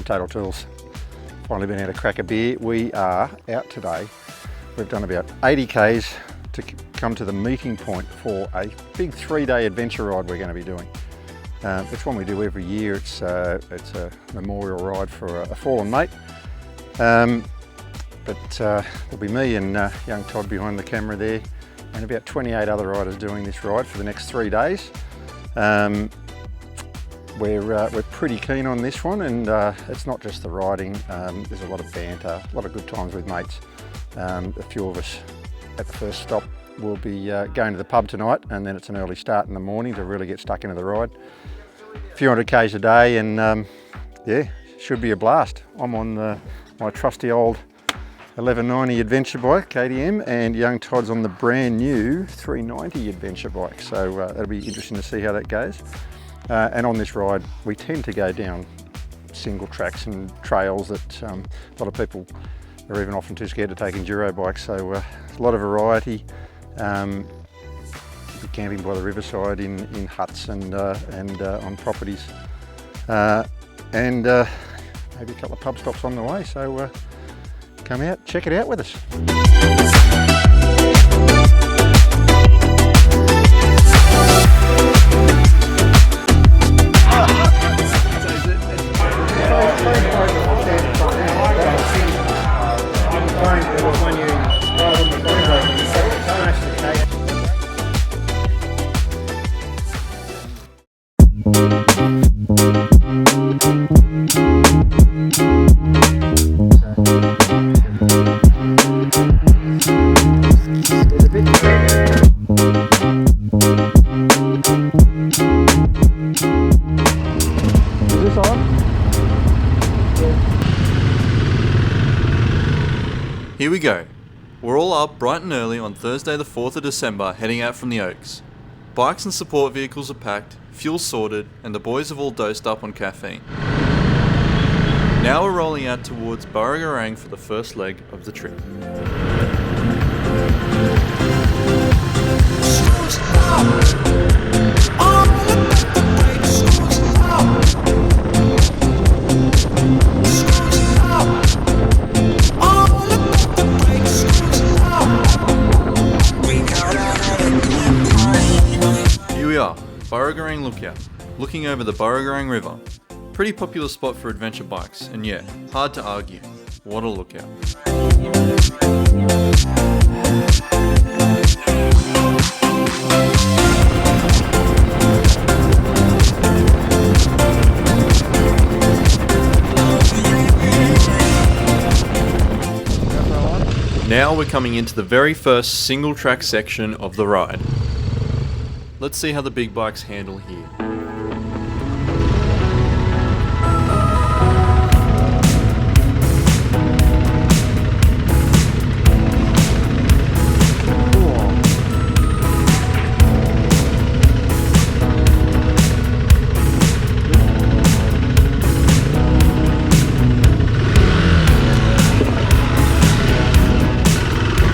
Total Tools. Finally been able to crack a beer. We are out today. We've done about 80 Ks to come to the meeting point for a big 3-day adventure ride we're going to be doing. It's one we do every year. It's a memorial ride for a fallen mate. There'll be me and young Todd behind the camera there, and about 28 other riders doing this ride for the next 3 days. We're pretty keen on this one, and it's not just the riding. There's a lot of banter, a lot of good times with mates. A few of us at the first stop will be going to the pub tonight, and then it's an early start in the morning to really get stuck into the ride. A few hundred Ks a day, and yeah, should be a blast. I'm on my trusty old 1190 adventure bike, KTM, and young Todd's on the brand new 390 adventure bike. So that'll be interesting to see how that goes. And on this ride, we tend to go down single tracks and trails that a lot of people are even often too scared to take enduro bikes. So a lot of variety. Camping by the riverside in huts and on properties, and maybe a couple of pub stops on the way. So come out, check it out with us. Here we go. We're all up bright and early on Thursday the 4th of December, heading out from the Oaks. Bikes and support vehicles are packed, fuel sorted, and the boys have all dosed up on caffeine. Now we're rolling out towards Burragarang for the first leg of the trip. Burragarang Lookout, looking over the Burragarang River. Pretty popular spot for adventure bikes, and yeah, hard to argue. What a lookout. Now we're coming into the very first single track section of the ride. Let's see how the big bikes handle here.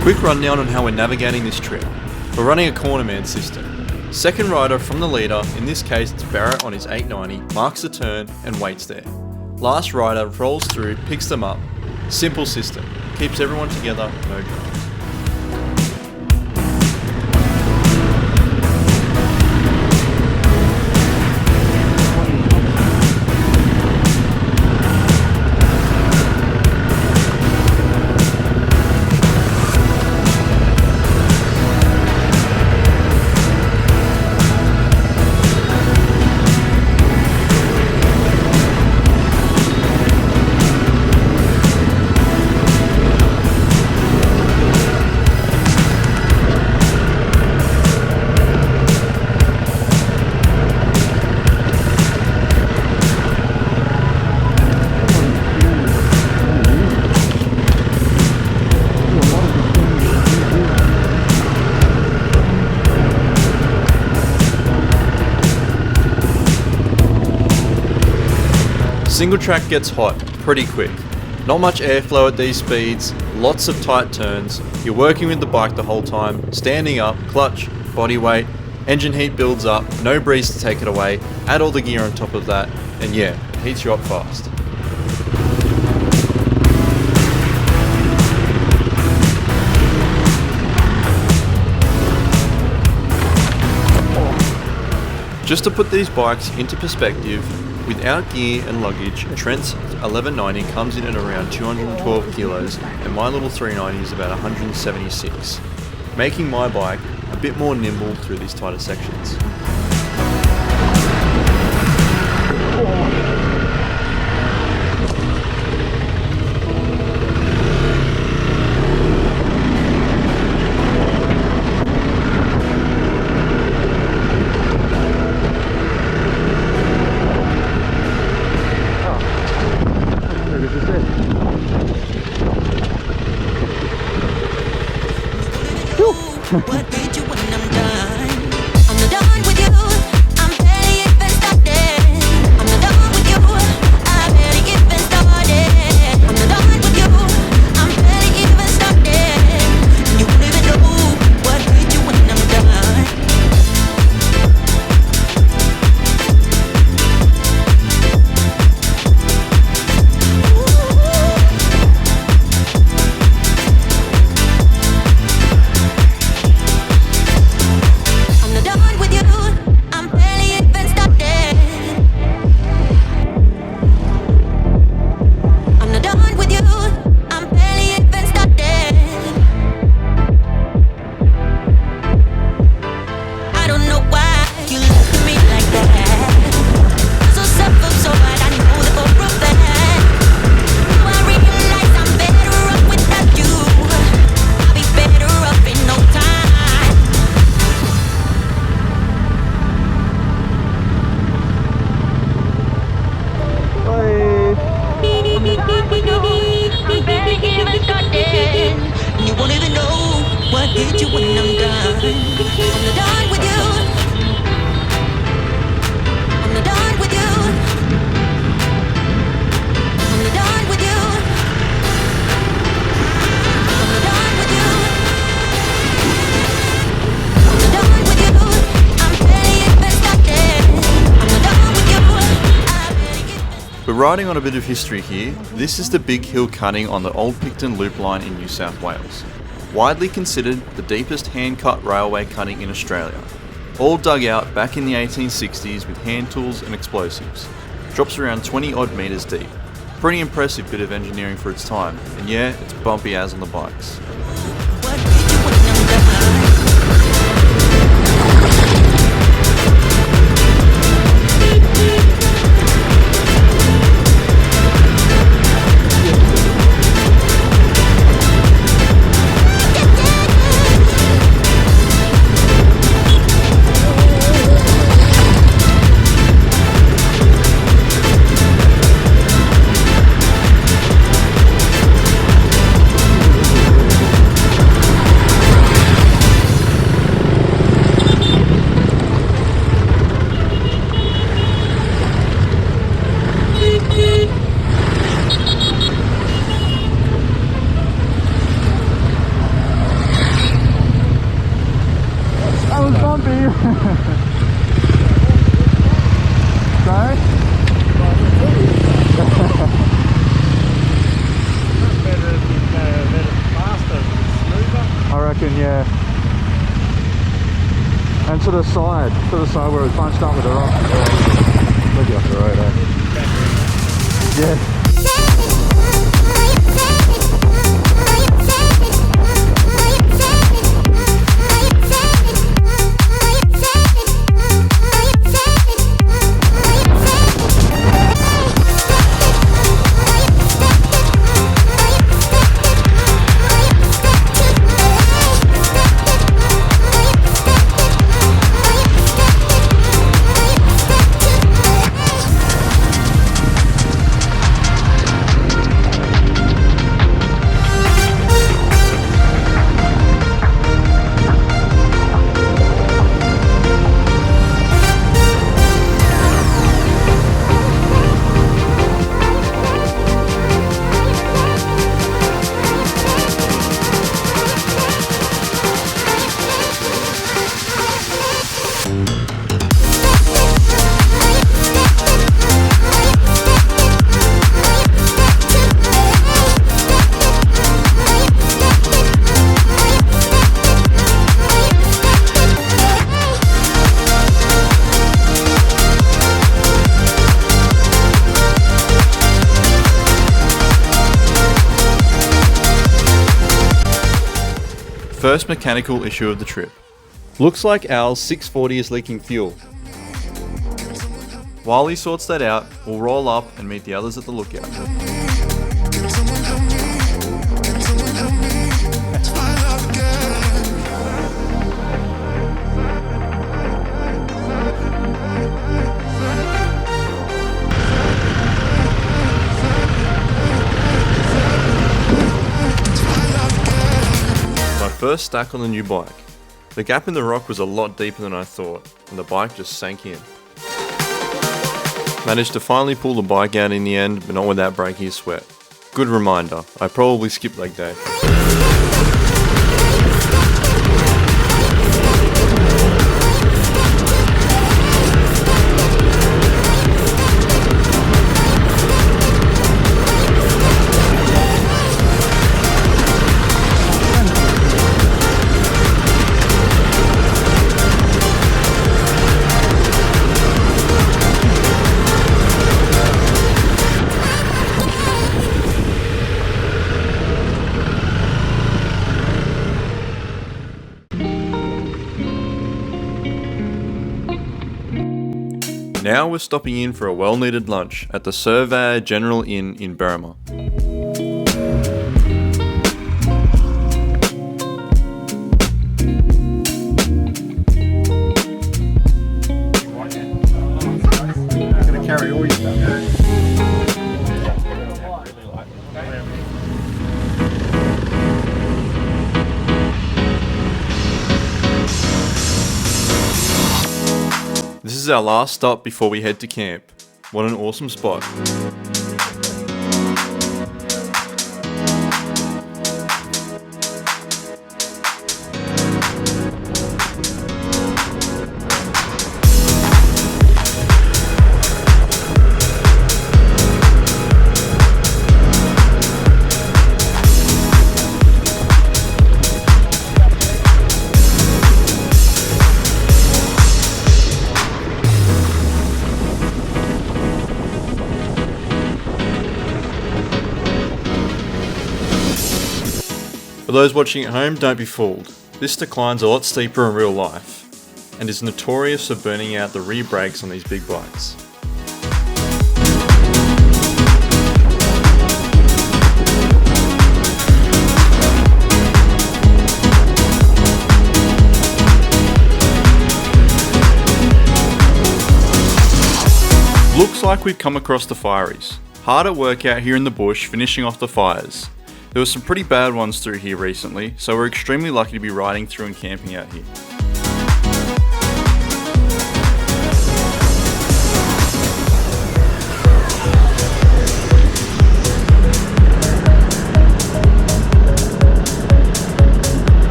Quick rundown on how we're navigating this trip. We're running a cornerman system. Second rider from the leader, in this case it's Barrett on his 890, marks the turn and waits there. Last rider rolls through, picks them up. Simple system, keeps everyone together, no drama. Single track gets hot pretty quick. Not much airflow at these speeds, lots of tight turns, you're working with the bike the whole time, standing up, clutch, body weight, engine heat builds up, no breeze to take it away, add all the gear on top of that, and yeah, it heats you up fast. Just to put these bikes into perspective, without gear and luggage, Trent's 1190 comes in at around 212 kilos and my little 390 is about 176, making my bike a bit more nimble through these tighter sections. What did you when I'm done? I'm not done with you. I'm barely even started. I'm not done with you. I barely even started. I'm not done with you. I'm barely even started. You won't even know what did you when I'm done. We're riding on a bit of history here. This is the Big Hill cutting on the Old Picton Loop Line in New South Wales. Widely considered the deepest hand-cut railway cutting in Australia. All dug out back in the 1860s with hand tools and explosives. Drops around 20 odd metres deep. Pretty impressive bit of engineering for its time, and yeah, it's bumpy as on the bikes. Yeah, and to the side where it's bunched up with the rock. Look off the road, eh? Yeah. first mechanical issue of the trip. Looks like Al's 640 is leaking fuel. While he sorts that out, we'll roll up and meet the others at the lookout. My first stack on the new bike. The gap in the rock was a lot deeper than I thought, and the bike just sank in. Managed to finally pull the bike out in the end, but not without breaking a sweat. Good reminder, I probably skipped leg day. Now we're stopping in for a well-needed lunch at the Surveyor General Inn in Berrima. I'm going to carry all your stuff. This is our last stop before we head to camp. What an awesome spot. For those watching at home, don't be fooled. This decline's a lot steeper in real life, and is notorious for burning out the rear brakes on these big bikes. Looks like we've come across the fireys. Hard at work out here in the bush finishing off the fires. There were some pretty bad ones through here recently, so we're extremely lucky to be riding through and camping out here.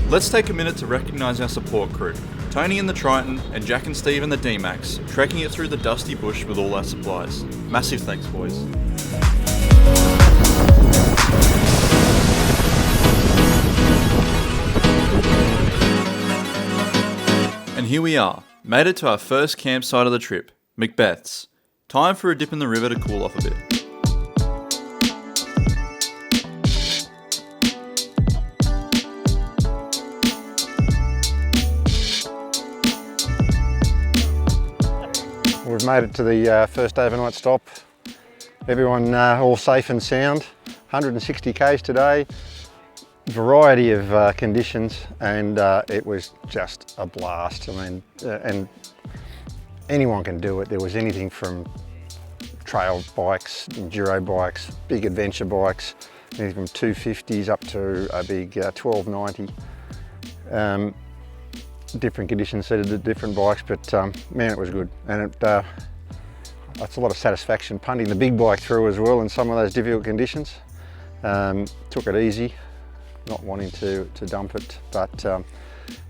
Let's take a minute to recognise our support crew, Tony in the Triton and Jack and Steve in the D-Max, trekking it through the dusty bush with all our supplies. Massive thanks, boys. And here we are, made it to our first campsite of the trip, Macbeth's. Time for a dip in the river to cool off a bit. We've made it to the first overnight stop. Everyone all safe and sound. 160 k's today. Variety of conditions, and it was just a blast. I mean, and anyone can do it. There was anything from trail bikes, enduro bikes, big adventure bikes, anything from 250s up to a big 1290. Different conditions suited to different bikes, but man, it was good, and it's a lot of satisfaction punting the big bike through as well in some of those difficult conditions. Took it easy, not wanting to dump it, but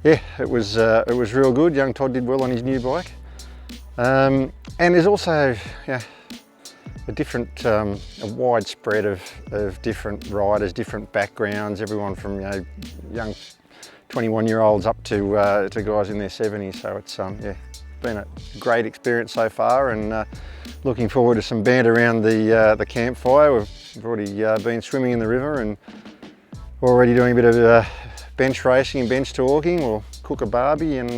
yeah, it was real good. Young Todd did well on his new bike, and there's also a wide spread of different riders, different backgrounds. Everyone from young 21-year-olds up to guys in their 70s. So it's yeah, been a great experience so far, and looking forward to some banter around the campfire. We've already been swimming in the river and already doing a bit of bench racing and bench talking. We'll cook a barbie, and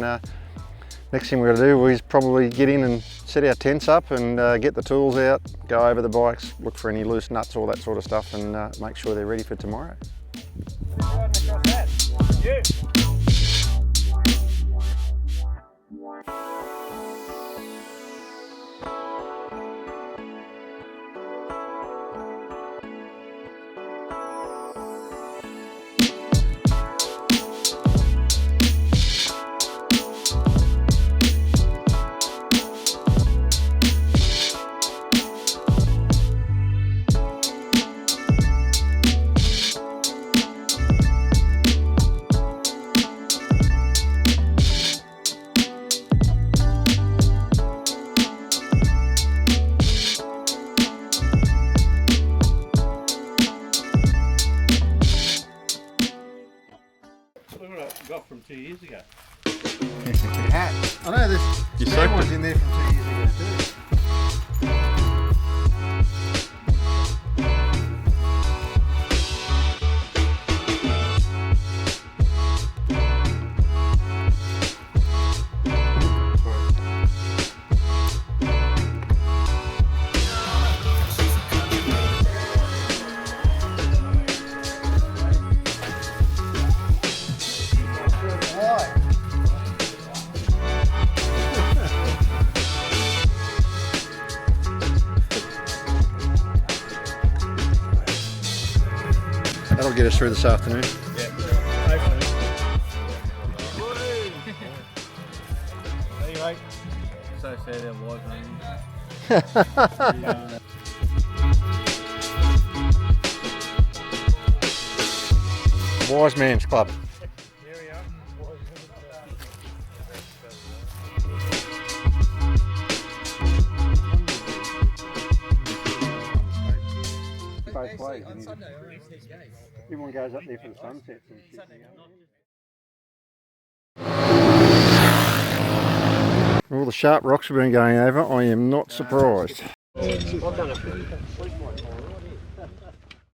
next thing we're going to do is probably get in and set our tents up and get the tools out, go over the bikes, look for any loose nuts, all that sort of stuff, and make sure they're ready for tomorrow. Look what I got from 2 years ago. Hat. I know there's soaked ones it. in there from 2 years ago too. That'll get us through this afternoon. Yeah, hopefully. Anyway, so sad there was, yeah. Wise Man's Club. Here we are. Both ways. Everyone goes up there for the sunsets and shit. All the sharp rocks we've been going over, I am not surprised.